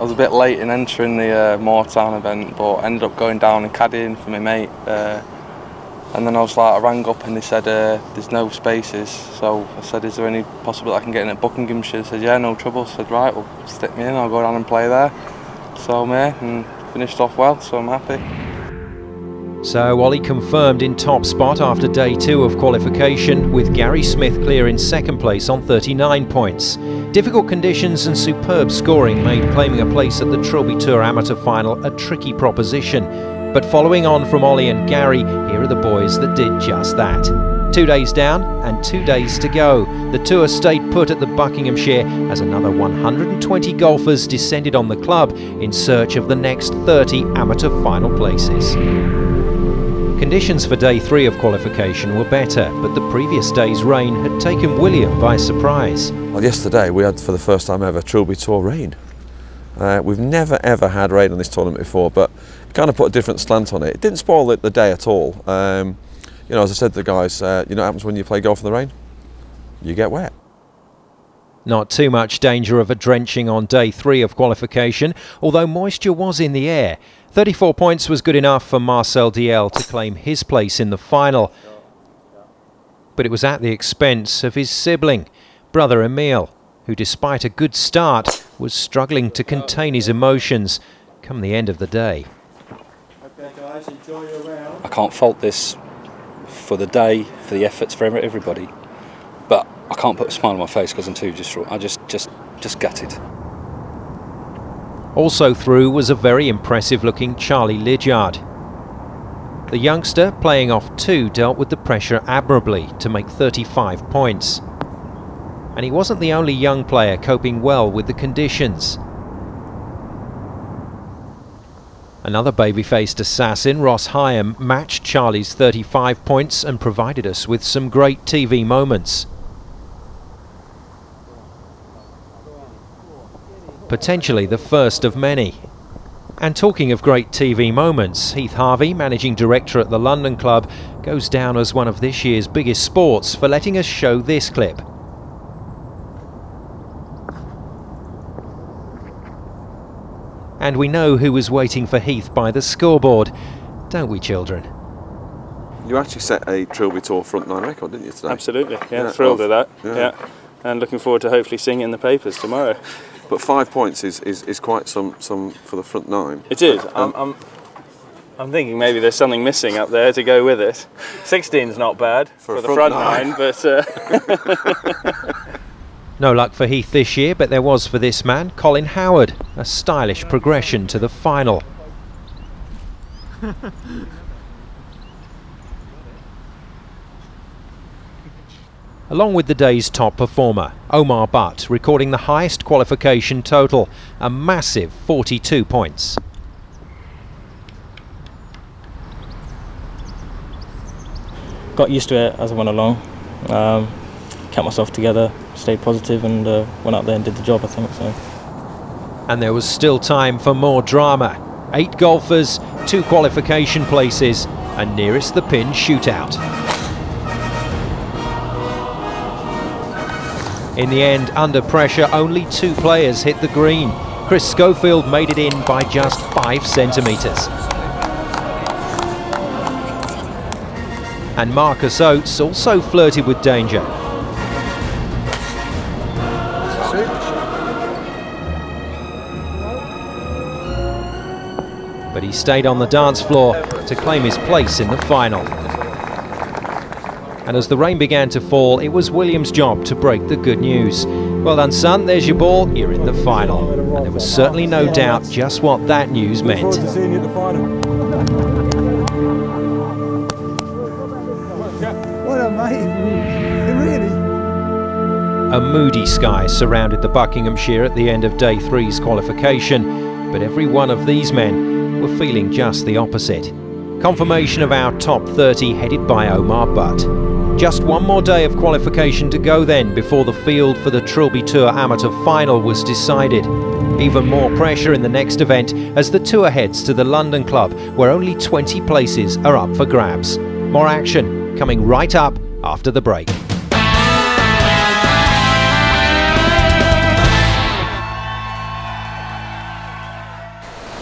was a bit late in entering the Moortown event, but I ended up going down and caddying for my mate. And then I rang up and they said there's no spaces. So I said, is there any possibility I can get in at Buckinghamshire? They said, yeah, no trouble. I said, right, well, stick me in, I'll go down and play there. So yeah, and finished off well, so I'm happy. So Ollie confirmed in top spot after day 2 of qualification, with Gary Smith clear in second place on 39 points. Difficult conditions and superb scoring made claiming a place at the Trilby Tour Amateur Final a tricky proposition. But following on from Ollie and Gary, here are the boys that did just that. 2 days down and 2 days to go. The tour stayed put at the Buckinghamshire as another 120 golfers descended on the club in search of the next 30 amateur final places. Conditions for day 3 of qualification were better, but the previous day's rain had taken William by surprise. Well, yesterday we had, for the first time ever, Trilby Tour rain. We've never ever had rain on this tournament before, but it kind of put a different slant on it. It didn't spoil the day at all. You know, as I said to the guys, you know what happens when you play golf in the rain? You get wet. Not too much danger of a drenching on day 3 of qualification, although moisture was in the air. 34 points was good enough for Marcel DL to claim his place in the final. But it was at the expense of his sibling, brother Emil, who despite a good start was struggling to contain his emotions come the end of the day. Okay guys, enjoy your round. I can't fault this for the day, for the efforts, for everybody, but I can't put a smile on my face because I'm too distraught. I just gutted. Also through was a very impressive looking Charlie Lydiard. The youngster, playing off 2, dealt with the pressure admirably to make 35 points. And he wasn't the only young player coping well with the conditions. Another baby-faced assassin, Ross Hyam, matched Charlie's 35 points and provided us with some great TV moments. Potentially the first of many. And talking of great TV moments, Heath Harvey, managing director at the London Club, goes down as one of this year's biggest sports for letting us show this clip. And we know who was waiting for Heath by the scoreboard, don't we, children? You actually set a Trilby Tour front 9 record, didn't you, today? Absolutely, yeah, thrilled with that. Yeah. And looking forward to hopefully seeing it in the papers tomorrow. But 5 points is quite some for the front 9. It is. I'm thinking maybe there's something missing up there to go with it. 16's not bad for the front 9, but... No luck for Heath this year, but there was for this man, Colin Howard, a stylish progression to the final. Along with the day's top performer, Omar Butt, recording the highest qualification total, a massive 42 points. Got used to it as I went along, kept myself together, stayed positive and went out there and did the job, I think. So. And there was still time for more drama. 8 golfers, 2 qualification places, and nearest the pin shootout. In the end, under pressure, only 2 players hit the green. Chris Schofield made it in by just 5 centimetres. And Marcus Oates also flirted with danger. But he stayed on the dance floor to claim his place in the final. And as the rain began to fall, it was William's job to break the good news. Well done, son, there's your ball, you're in the final. And there was certainly no doubt just what that news meant. Look forward to seeing you at the final. What a mate, really. A moody sky surrounded the Buckinghamshire at the end of day 3's qualification, but every one of these men were feeling just the opposite. Confirmation of our top 30 headed by Omar Butt. Just one more day of qualification to go then before the field for the Trilby Tour Amateur Final was decided. Even more pressure in the next event as the tour heads to the London Club, where only 20 places are up for grabs. More action coming right up after the break.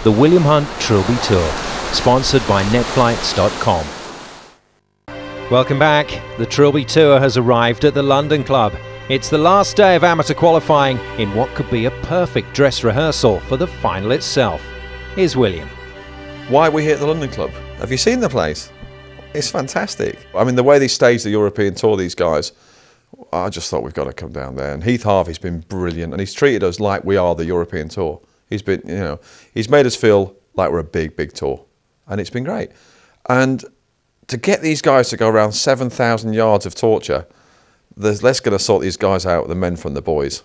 the William Hunt Trilby Tour, sponsored by netflights.com. Welcome back. The Trilby Tour has arrived at the London Club. It's the last day of amateur qualifying in what could be a perfect dress rehearsal for the final itself. Here's William. Why are we here at the London Club? Have you seen the place? It's fantastic. I mean, the way they stage the European Tour, these guys, I just thought we've got to come down there. And Heath Harvey's been brilliant, and he's treated us like we are the European Tour. He's been, you know, he's made us feel like we're a big, big tour, and it's been great. And to get these guys to go around 7,000 yards of torture, there's less going to sort these guys out, the men from the boys.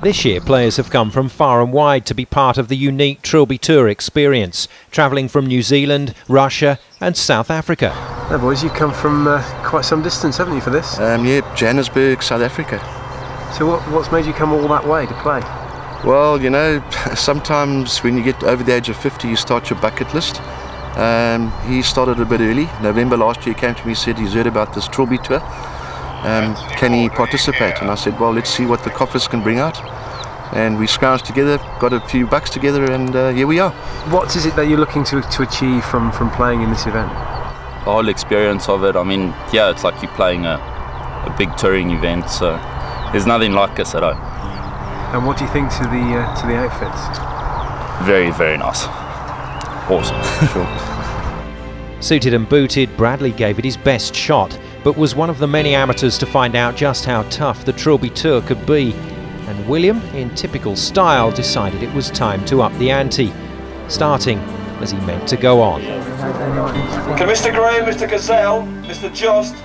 This year, players have come from far and wide to be part of the unique Trilby Tour experience, travelling from New Zealand, Russia and South Africa. Now boys, you've come from quite some distance, haven't you, for this? Yeah, Johannesburg, South Africa. So what's made you come all that way to play? Well, you know, sometimes when you get over the age of 50, you start your bucket list. He started a bit early. November last year he came to me and said he's heard about this Trilby Tour. Can he participate? And I said, well, let's see what the coffers can bring out. And we scrounged together, got a few bucks together, and here we are. What is it that you're looking to achieve from playing in this event? The whole experience of it. I mean, yeah, it's like you're playing a big touring event, so there's nothing like this at all. And what do you think to the outfits? Very, very nice. Awesome. Sure. Suited and booted, Bradley gave it his best shot, but was one of the many amateurs to find out just how tough the Trilby Tour could be. And William, in typical style, decided it was time to up the ante, starting as he meant to go on. Can Mr. Graham, Mr. Gazelle, Mr. Just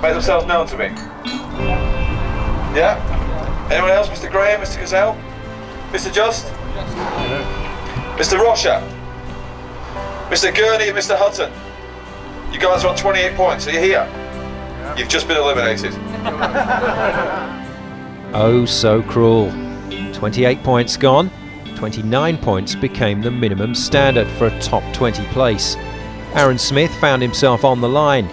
make themselves known to me? Yeah? Anyone else? Mr. Graham, Mr. Gazelle? Mr. Just? Mr. Rocha? Mr. Gurney and Mr. Hutton? You guys are on 28 points. Are you here? You've just been eliminated. Oh, so cruel. 28 points gone. 29 points became the minimum standard for a top 20 place. Aaron Smith found himself on the line.